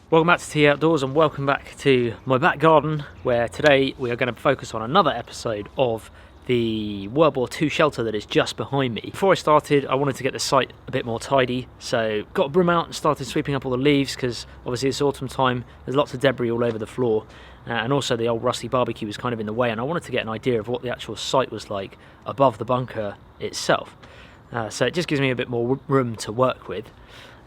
Welcome back to Tea Outdoors and welcome back to my back garden, where today we are going to focus on another episode of the WW2 shelter that is just behind me. Before I started, I wanted to get the site a bit more tidy, so got a broom out and started sweeping up all the leaves because obviously it's autumn time, there's lots of debris all over the floor, and also the old rusty barbecue was kind of in the way, and I wanted to get an idea of what the actual site was like above the bunker itself. So it just gives me a bit more room to work with.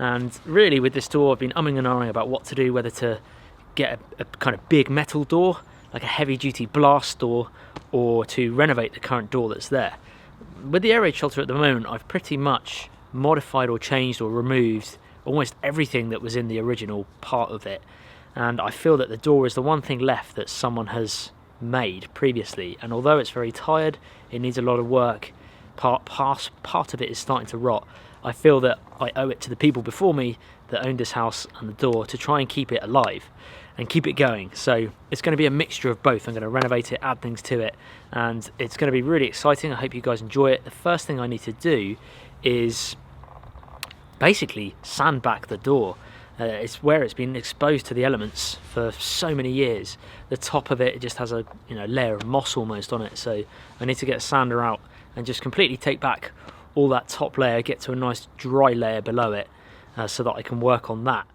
And really with this door I've been umming and ahhing about what to do, whether to get a kind of big metal door, like a heavy duty blast door, or to renovate the current door that's there. With the air raid shelter at the moment, I've pretty much modified or changed or removed almost everything that was in the original part of it. And I feel that the door is the one thing left that someone has made previously. And although it's very tired, it needs a lot of work, part of it is starting to rot. I feel that I owe it to the people before me that owned this house and the door to try and keep it alive and keep it going. So it's going to be a mixture of both. I'm going to renovate it, add things to it, and it's going to be really exciting. I hope you guys enjoy it. The first thing I need to do is basically sand back the door. It's where it's been exposed to the elements for so many years. The top of it just has a layer of moss almost on it, so I need to get a sander out and just completely take back all that top layer, get to a nice dry layer below it, so that I can work on that.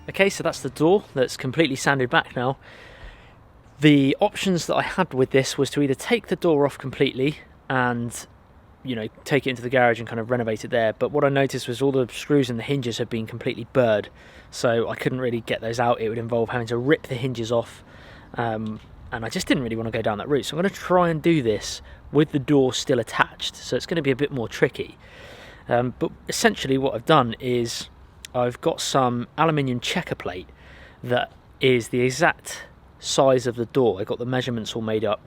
Okay, so that's the door that's completely sanded back now. The options that I had with this was to either take the door off completely and take it into the garage and kind of renovate it there, but what I noticed was all the screws and the hinges had been completely burred, so I couldn't really get those out. It would involve having to rip the hinges off, and I just didn't really want to go down that route, so I'm going to try and do this with the door still attached, so it's going to be a bit more tricky. But essentially what I've done is I've got some aluminium checker plate that is the exact size of the door. I got the measurements all made up,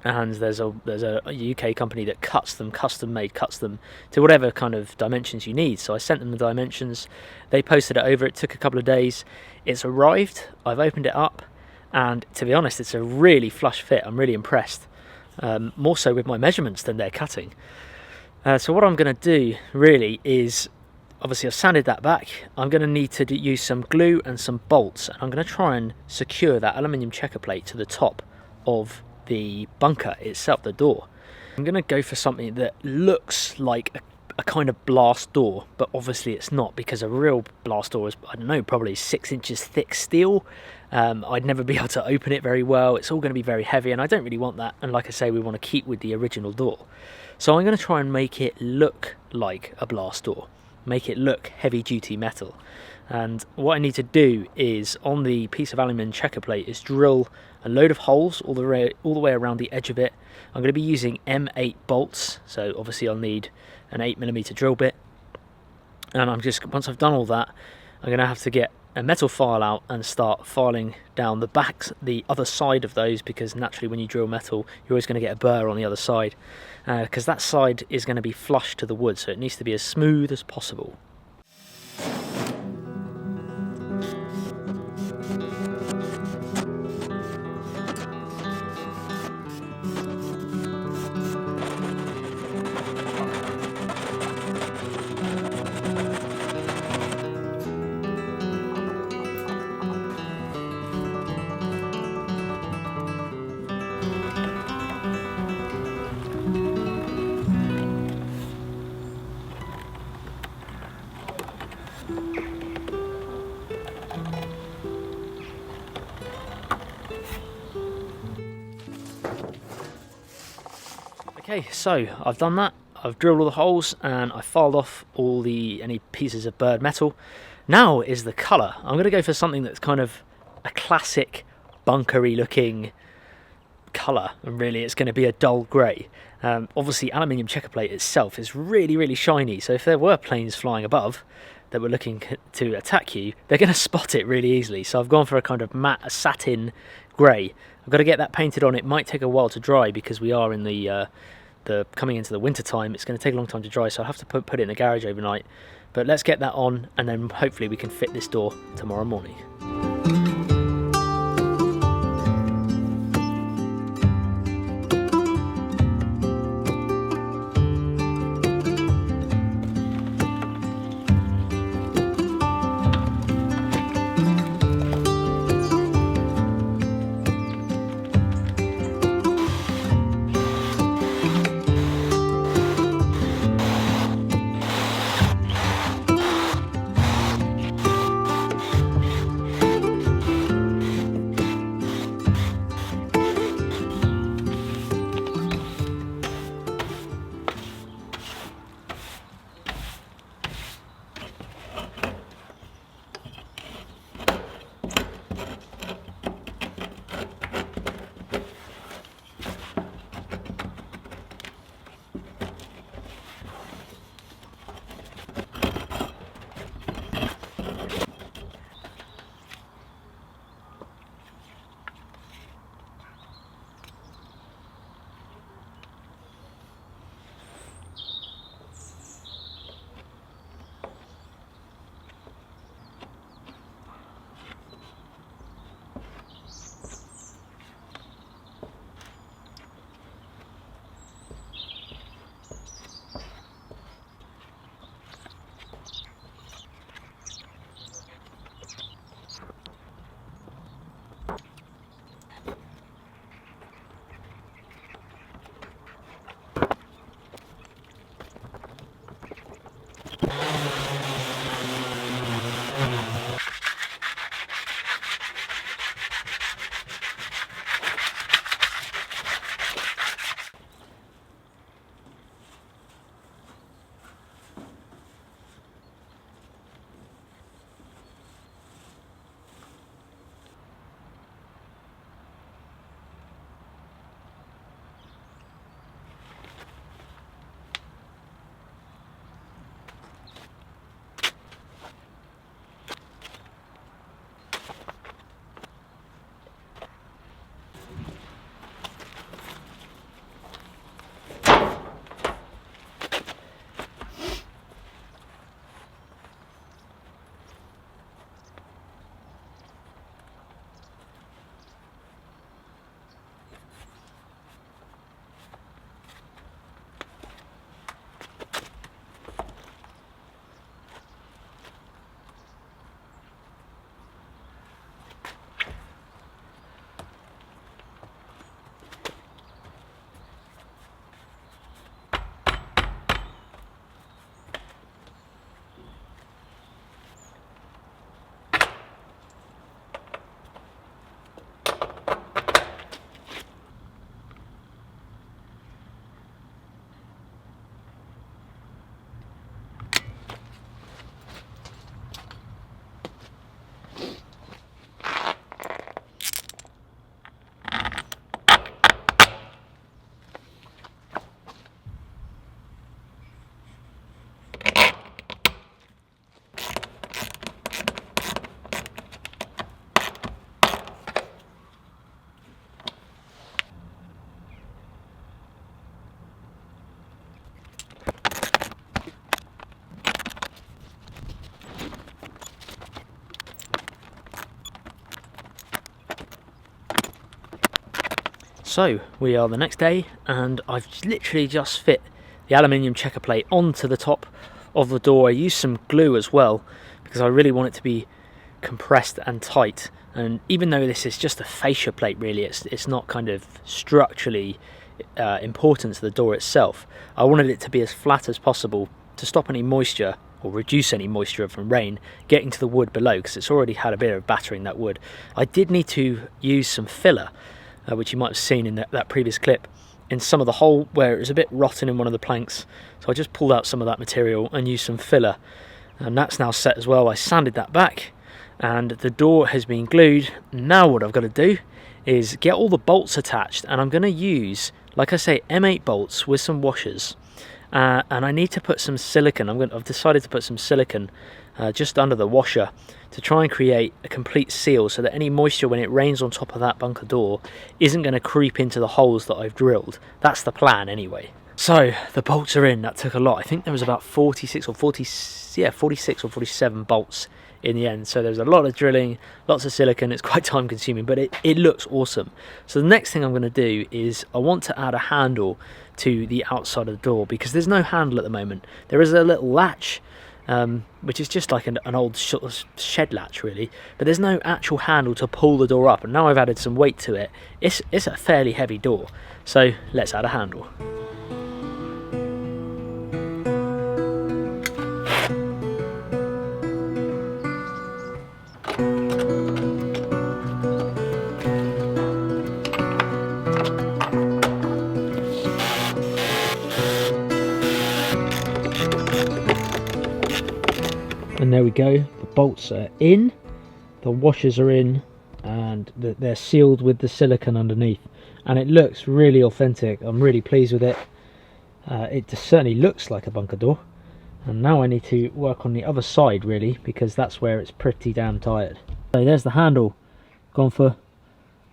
and there's a UK company that cuts them to whatever kind of dimensions you need. So I sent them the dimensions, they posted it over. It took a couple of days. It's arrived, I've opened it up, and to be honest, it's a really flush fit. I'm really impressed, more so with my measurements than they're cutting. So what I'm going to do really is, obviously I've sanded that back, I'm going to need to use some glue and some bolts, and I'm going to try and secure that aluminium checker plate to the top of the bunker itself, the door. I'm going to go for something that looks like a kind of blast door, but obviously it's not, because a real blast door is, I don't know, probably 6 inches thick steel. I'd never be able to open it very well. It's all going to be very heavy, and I don't really want that, and like I say, we want to keep with the original door. So I'm going to try and make it look like a blast door, make it look heavy duty metal. And what I need to do is, on the piece of aluminium checker plate, is drill a load of holes all the way around the edge of it. I'm going to be using M8 bolts, so obviously I'll need an 8mm drill bit, and once I've done all that, I'm going to have to get a metal file out and start filing down the other side of those, because naturally when you drill metal you're always going to get a burr on the other side, because that side is going to be flush to the wood, so it needs to be as smooth as possible. Okay, so I've done that. I've drilled all the holes and I filed off all any pieces of burred metal. Now is the colour. I'm going to go for something that's kind of a classic bunkery looking colour, and really it's going to be a dull grey. Obviously aluminium checker plate itself is really shiny, so if there were planes flying above that were looking to attack you, they're going to spot it really easily. So I've gone for a kind of matte satin grey. I've got to get that painted on. It might take a while to dry because we are in the coming into the winter time. It's going to take a long time to dry, so I'll have to put it in the garage overnight. But let's get that on, and then hopefully we can fit this door tomorrow morning. So we are the next day, and I've literally just fit the aluminium checker plate onto the top of the door. I used some glue as well because I really want it to be compressed and tight, and even though this is just a fascia plate, really it's not kind of structurally important to the door itself. I wanted it to be as flat as possible to stop any moisture or reduce any moisture from rain getting to the wood below, because it's already had a bit of battering, that wood. I did need to use some filler, which you might have seen in that previous clip, in some of the hole where it was a bit rotten in one of the planks. So I just pulled out some of that material and used some filler, and that's now set as well. I sanded that back and the door has been glued. Now what I've got to do is get all the bolts attached, and I'm going to use, like I say, M8 bolts with some washers, and I need to put some silicone. I've decided to put some silicone just under the washer to try and create a complete seal, so that any moisture when it rains on top of that bunker door isn't going to creep into the holes that I've drilled. That's the plan anyway. So the bolts are in. That took a lot. I think there was about 46 or 47 bolts in the end. So there's a lot of drilling, lots of silicone. It's quite time consuming, but it looks awesome. So the next thing I'm going to do is I want to add a handle to the outside of the door, because there's no handle at the moment. There is a little latch, which is just like an old shed latch really, but there's no actual handle to pull the door up, and now I've added some weight to it. It's a fairly heavy door, so let's add a handle. And there we go, the bolts are in, the washers are in, and they're sealed with the silicone underneath, and it looks really authentic. I'm really pleased with it. It certainly looks like a bunker door. And now I need to work on the other side really, because that's where it's pretty damn tired. So there's the handle, gone for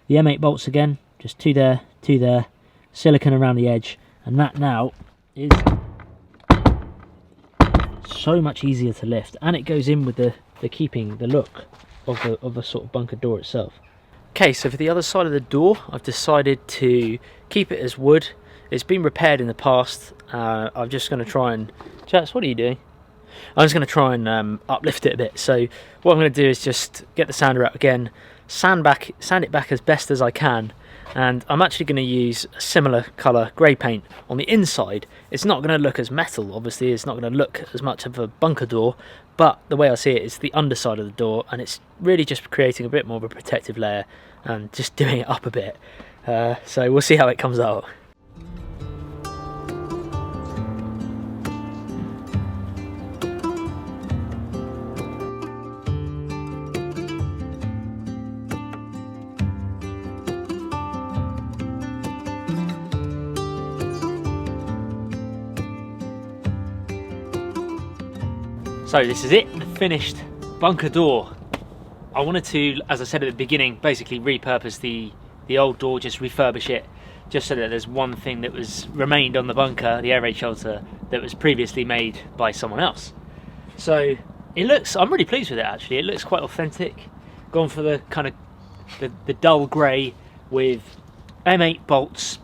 the M8 bolts again, just two there, silicone around the edge, and that now is so much easier to lift, and it goes in with the keeping the look of the sort of bunker door itself. Okay, so for the other side of the door, I've decided to keep it as wood. It's been repaired in the past. I'm just going to try and... Jats, what are you doing? I'm just going to try and uplift it a bit. So what I'm going to do is just get the sander out again, sand it back as best as I can, and I'm actually going to use a similar colour grey paint on the inside. It's not going to look as metal, obviously. It's not going to look as much of a bunker door, but the way I see it is the underside of the door, and it's really just creating a bit more of a protective layer and just doing it up a bit. So we'll see how it comes out. So this is it, the finished bunker door. I wanted to, as I said at the beginning, basically repurpose the old door, just refurbish it, just so that there's one thing that was remained on the bunker, the air raid shelter, that was previously made by someone else. So it looks, I'm really pleased with it actually. It looks quite authentic. Gone for the kind of the dull grey with M8 bolts,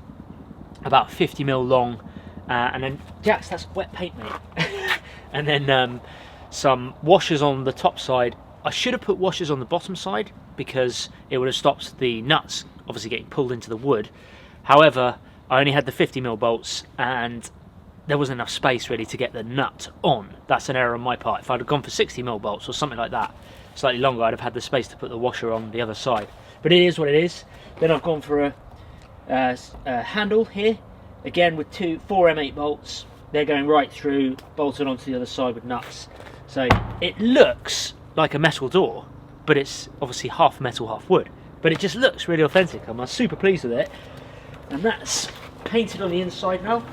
about 50mm long, and then Jax, that's wet paint, mate. And then some washers on the top side. I should have put washers on the bottom side because it would have stopped the nuts obviously getting pulled into the wood. However, I only had the 50mm bolts and there wasn't enough space really to get the nut on. That's an error on my part. If I'd have gone for 60mm bolts or something like that, slightly longer, I'd have had the space to put the washer on the other side. But it is what it is. Then I've gone for a handle here, again with 4 M8 bolts. They're going right through, bolted onto the other side with nuts. So it looks like a metal door, but it's obviously half metal, half wood. But it just looks really authentic. I'm super pleased with it. And that's painted on the inside now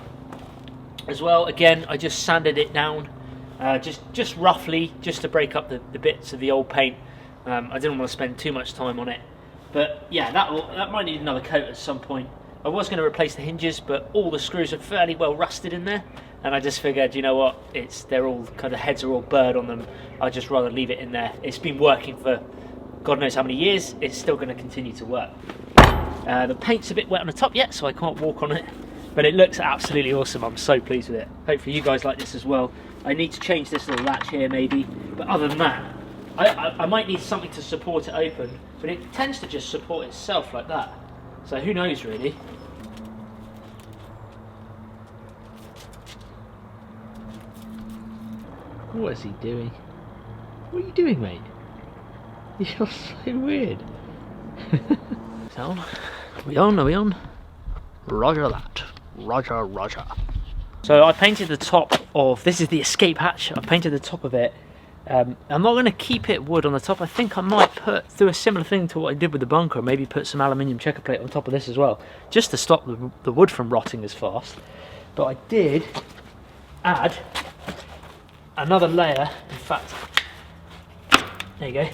as well. Again, I just sanded it down, just roughly, just to break up the bits of the old paint. I didn't want to spend too much time on it. But yeah, that might need another coat at some point. I was going to replace the hinges, but all the screws are fairly well rusted in there, and I just figured, you know what, they're all kind of, heads are all burred on them. I'd just rather leave it in there. It's been working for God knows how many years. It's still going to continue to work. The paint's a bit wet on the top yet, so I can't walk on it, but it looks absolutely awesome. I'm so pleased with it. Hopefully you guys like this as well. I need to change this little latch here maybe, but other than that, I might need something to support it open, but it tends to just support itself like that. So who knows really. What is he doing? What are you doing, mate? You're so weird. So, are we on? Roger that. Roger, roger. So I painted the top of, this is the escape hatch, I painted the top of it. I'm not going to keep it wood on the top. I think I might do a similar thing to what I did with the bunker, maybe put some aluminium checker plate on top of this as well, just to stop the wood from rotting as fast. But I did add another layer, in fact, there you go,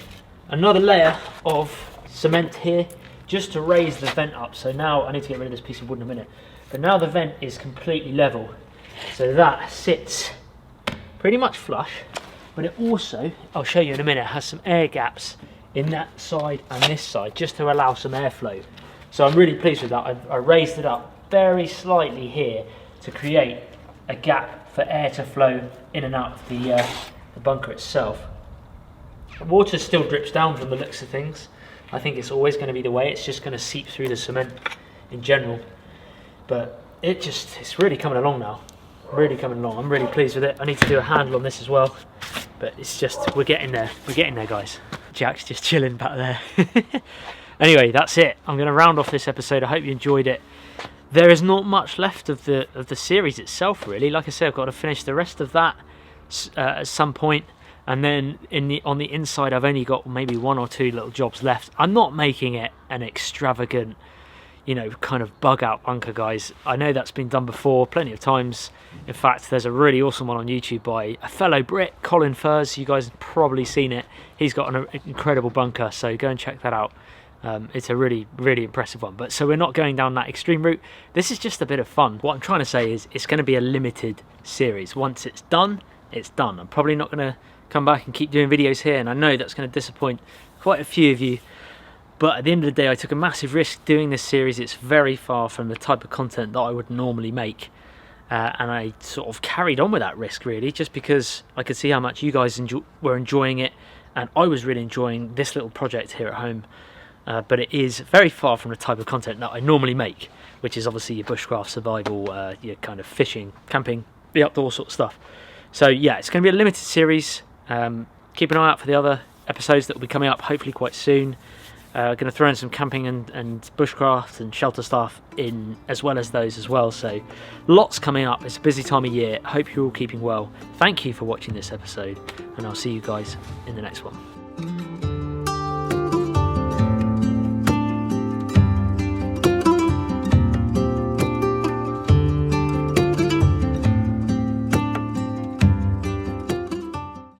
another layer of cement here, just to raise the vent up. So now I need to get rid of this piece of wood in a minute, but now the vent is completely level, so that sits pretty much flush. But it also, I'll show you in a minute, has some air gaps in that side and this side, just to allow some airflow. So I'm really pleased with that. I raised it up very slightly here to create a gap for air to flow in and out of the bunker itself. Water still drips down from the looks of things. I think it's always going to be the way. It's just going to seep through the cement in general. But it's really coming along now. Really coming along. I'm really pleased with it. I need to do a handle on this as well. But it's just, we're getting there. We're getting there, guys. Jack's just chilling back there. Anyway, that's it. I'm going to round off this episode. I hope you enjoyed it. There is not much left of the series itself, really. Like I said, I've got to finish the rest of that at some point. And then on the inside, I've only got maybe 1 or 2 little jobs left. I'm not making it an extravagant, you know, kind of bug out bunker, guys. I know that's been done before plenty of times. In fact, there's a really awesome one on YouTube by a fellow Brit, Colin Furs. You guys have probably seen it. He's got an incredible bunker, so go and check that out. It's a really, really impressive one. But so we're not going down that extreme route. This is just a bit of fun. What I'm trying to say is it's going to be a limited series. Once it's done, it's done. I'm probably not going to come back and keep doing videos here, and I know that's going to disappoint quite a few of you. But at the end of the day, I took a massive risk doing this series. It's very far from the type of content that I would normally make. And I sort of carried on with that risk, really, just because I could see how much you guys were enjoying it. And I was really enjoying this little project here at home. But it is very far from the type of content that I normally make, which is obviously your bushcraft survival, your kind of fishing, camping, the outdoor sort of stuff. So yeah, it's going to be a limited series. Keep an eye out for the other episodes that will be coming up hopefully quite soon. Going to throw in some camping and bushcraft and shelter stuff in as well as those as well. So lots coming up. It's a busy time of year. I hope you're all keeping well. Thank you for watching this episode, and I'll see you guys in the next one.